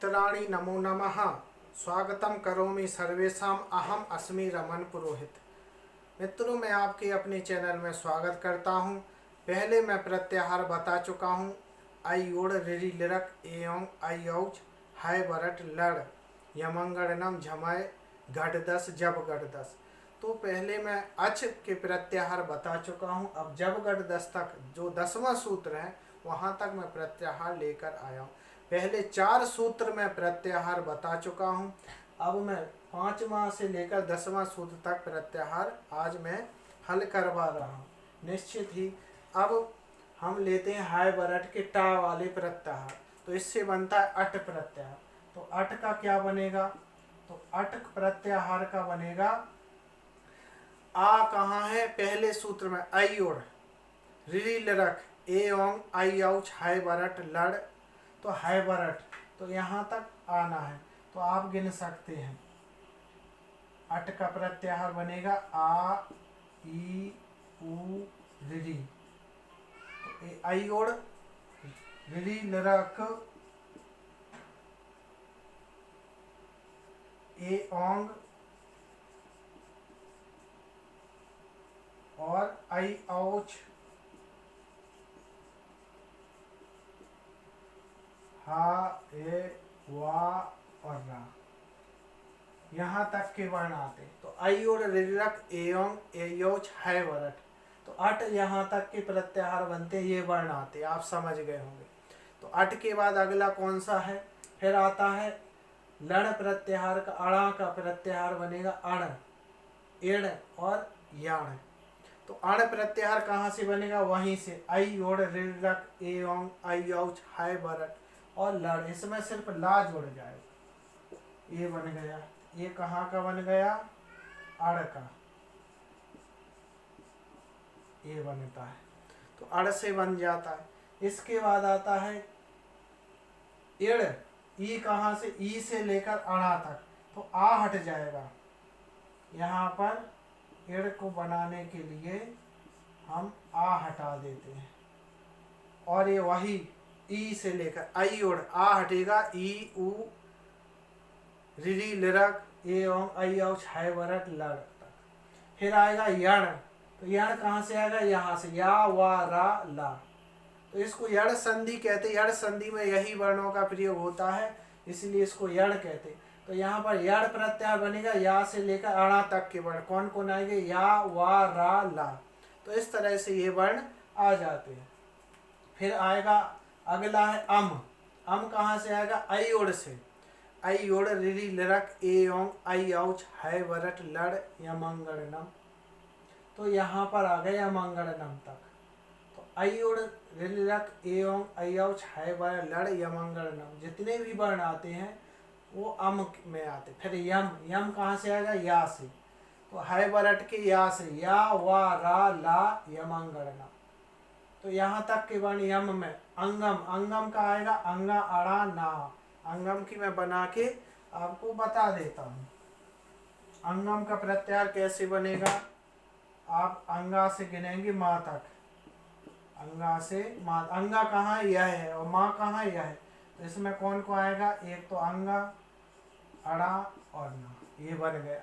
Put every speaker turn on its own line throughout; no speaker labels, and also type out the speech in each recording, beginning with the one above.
मित्राणि नमो नमः। स्वागतम करोमि सर्वेषाम्, अहम अस्मि रमन पुरोहित। मित्रों, मैं आपके अपने चैनल में स्वागत करता हूं। पहले मैं प्रत्याहार बता चुका हूं। आई ओड़ रिरी लिरक एवं आई औच हाय बरट लड़ यमंगड़नम झमय गढ़दस जब गढ़दस। तो पहले मैं अच के प्रत्याहार बता चुका हूं। अब जब गढ़दस तक जो 10वां सूत्र है वहां तक मैं प्रत्याहार लेकर आया हूं। पहले 4 सूत्र में प्रत्याहार बता चुका हूं। अब मैं 5वां से लेकर 10वां सूत्र तक प्रत्याहार आज मैं हल करवा रहा हूं। निश्चित ही अब हम लेते हैं हाय बरट के टा वाले प्रत्याहार। तो इससे बनता है अट प्रत्याहार। तो अट का क्या बनेगा? तो अट प्रत्याहार का बनेगा, आ कहाँ है? पहले सूत्र में आई ओड़ रिरी लरक एवं आई औच हाय बरट लड़। तो हाय बरट तो यहाँ तक आना है। तो आप गिन सकते हैं। अट का प्रत्याहार बनेगा आ ई उ रिरी। तो आई ओड़ रिरी लरक ए ओंग और आई औच हा ए वा और रा, यहाँ तक के वर्ण आते। तो आई और रिरक एवं एयोच है वरट। तो अट यहाँ तक के प्रत्याहार बनते, ये वर्ण आते, आप समझ गए होंगे। तो अट के बाद अगला कौन सा है? फिर आता है लड़ प्रत्याहार का। अड़ा का प्रत्याहार बनेगा अण, एड़ और याण। तो अण प्रत्याहार कहाँ से बनेगा? वहीं से आई ओड़ रिरक एवं आई औच हाय बरट और लड़। इसमें सिर्फ ला जुड़ जाएगा। ये बन गया। ये कहाँ का बन गया? अड़ का। ये बनता है। तो अड़ से बन जाता है। इसके बाद आता है इड़। ई कहाँ से? ई से लेकर अड़ा तक। तो आ हट जाएगा। यहाँ पर इड़ को बनाने के लिए हम आ हटा देते हैं और ये वही ई से लेकर आई ओड़ आ हटेगा। ई उ रिरी लिरक एवं आई औच हाय बरट लड़ तक। फिर आएगा यण। तो यण कहाँ से आएगा? यहाँ से या वा रा ला। तो इसको यड़ संधि कहते। यड़ संधि में यही वर्णों का प्रयोग होता है, इसलिए इसको यड़ कहते। तो यहाँ पर यड़ प्रत्याहार बनेगा या से लेकर अणा तक के वर्ण। कौन कौन आएंगे? या वा रा ला। तो इस तरह से ये वर्ण आ जाते हैं। फिर आएगा अगला है अम। अम कहाँ से आएगा? आई ओड़ से। आई ओड़ रिरी लिरक एवं आई औच है वरट लड़ यमंगड़नम। तो यहाँ पर आ गया यमंगड़नम तक। तो आई ओड़ रिरी लिरक एवं आई औच है वरट लड़ यमंगड़नम। जितने भी वर्ण आते हैं वो अम में आते। फिर यम। यम कहाँ से आएगा? या से। तो है वरट के या से या वा रा ला यमंगड़नम। तो यहाँ तक के वर्ण यम में। अंगम। अंगम का आएगा अंगा अड़ा ना। अंगम की मैं बना के आपको बता देता हूँ। अंगम का प्रत्याहार कैसे बनेगा? आप अंगा से गिनेंगे माँ तक। अंगा से माँ। अंगा कहाँ? यह है और माँ कहाँ? यह है। तो इसमें कौन को आएगा? एक तो अंगा, अड़ा और ना। ये बन गया।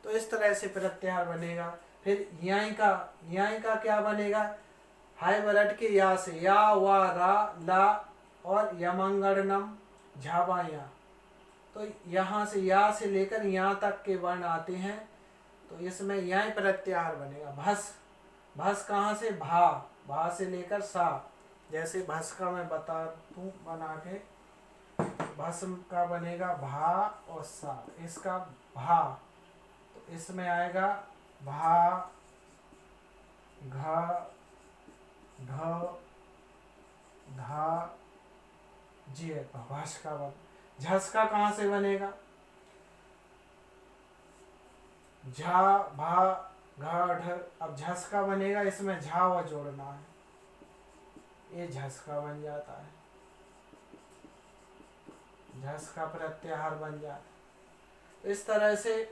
तो इस तरह से प्रत्याहार बनेगा। फिर याई का क्या बनेगा? हाय बरट के या से या वा रा ला और यमंगड़नम झाबाया। तो यहाँ से या से लेकर यहाँ तक के वर्ण आते हैं। तो इसमें यह प्रत्याहार बनेगा। भस। भस कहाँ से? भा। भा से लेकर सा। जैसे भस का मैं बता दूँ बना के। भस्म का बनेगा भा और सा। इसका भा। तो इसमें आएगा भा, घ, ढ, धा, जी। भस का बन। झसका कहाँ से बनेगा? झा, भा, घ, ढ। अब झसका बनेगा, इसमें झा व जोड़ना है। ये झसका बन जाता है। झसका प्रत्याहार बन जाता है। तो इस तरह से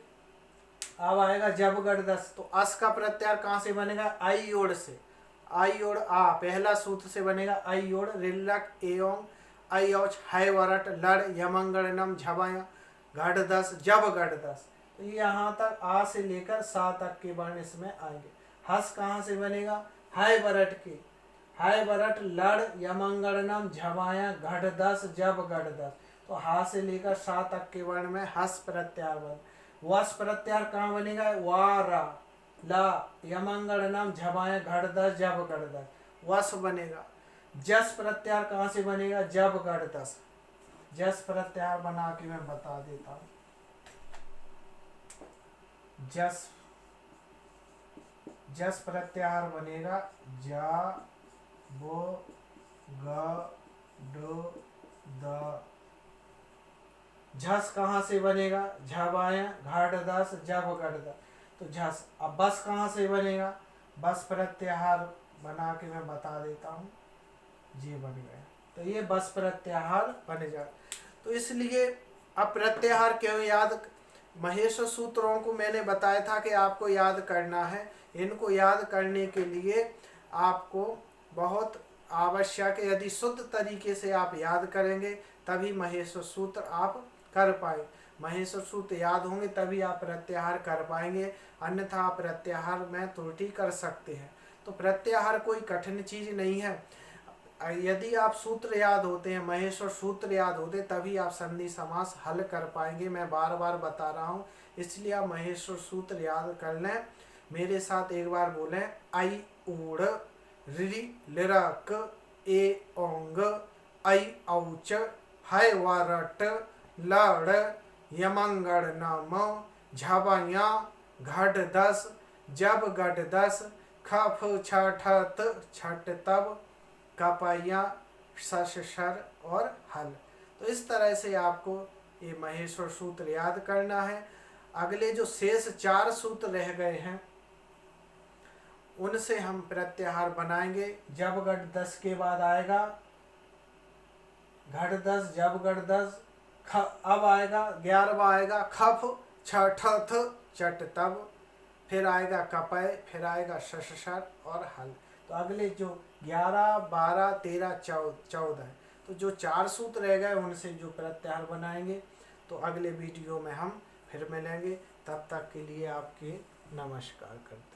अब आएगा जब गढ़दस। तो अस का प्रत्याहार कहाँ से बनेगा? आई ओड़ से। आई ओड़ आ पहला सूत्र से बनेगा। आई ओड़ रिलक एवं आई औच है वरट लड़ यमंगल नम झबाया घट दस जब घट दस। तो यहाँ तक आ से लेकर सा तक के वर्ण इसमें आएंगे। हस कहाँ से बनेगा? है वरट के, है वरट लड़ यमंगलनम झबाया घट दस जब घट दस। तो हा से लेकर सा तक के वर्ण में हस प्रत्याहार बन। वस प्रत्याहार कहाँ बनेगा? वारा ला यमंगलनम झबाया घट दस जब घट दस, वस बनेगा। जस प्रत्याहार कहाँ से बनेगा? जब घट दस। जस प्रत्याहार बना के मैं बता देता हूं। जस प्रत्याहार बनेगा जा बो ग डो द। झस कहाँ से बनेगा? झबाया घट दस जब घट दस। तो झस। अब बस कहाँ से बनेगा? बस प्रत्याहार बना के मैं बता देता हूँ, जी बन गया। तो ये बस प्रत्याहार बन जाए। तो इसलिए अब प्रत्याहार क्यों याद, महेश सूत्रों को मैंने बताया था कि आपको याद करना है। इनको याद करने के लिए आपको बहुत आवश्यक है, यदि शुद्ध तरीके से आप याद करेंगे तभी महेश सूत्र आप कर पाए। महेश सूत्र याद होंगे तभी आप प्रत्याहार कर पाएंगे, अन्यथा आप प्रत्याहार में त्रुटि कर सकते हैं। तो प्रत्याहार कोई कठिन चीज नहीं है। यदि आप सूत्र याद होते हैं, महेश्वर सूत्र याद होते, तभी आप संधि समास हल कर पाएंगे। मैं बार बार बता रहा हूँ, इसलिए आप महेश्वर सूत्र याद कर लें। मेरे साथ एक बार बोलें, आई ऊड़ रि लिरक ए ओंग आई औच है वरट लड़ यमंगड़ नम झबया घट दस जब घट दस खफ छठ छठ तब कपैया सर और हल। तो इस तरह से आपको ये महेश्वर सूत्र याद करना है। अगले जो शेष 4 सूत्र रह गए हैं उनसे हम प्रत्याहार बनाएंगे। जब घट 10 के बाद आएगा घट 10 जब घट 10, अब आएगा 11वां आएगा खफ छठ चट तब, फिर आएगा कपय, फिर आएगा सर और हल। तो अगले जो 11, 12, 13, 14 तो जो 4 सूत्र रह गए उनसे जो प्रत्याहार बनाएंगे। तो अगले वीडियो में हम फिर मिलेंगे, तब तक के लिए आपके नमस्कार करते हैं।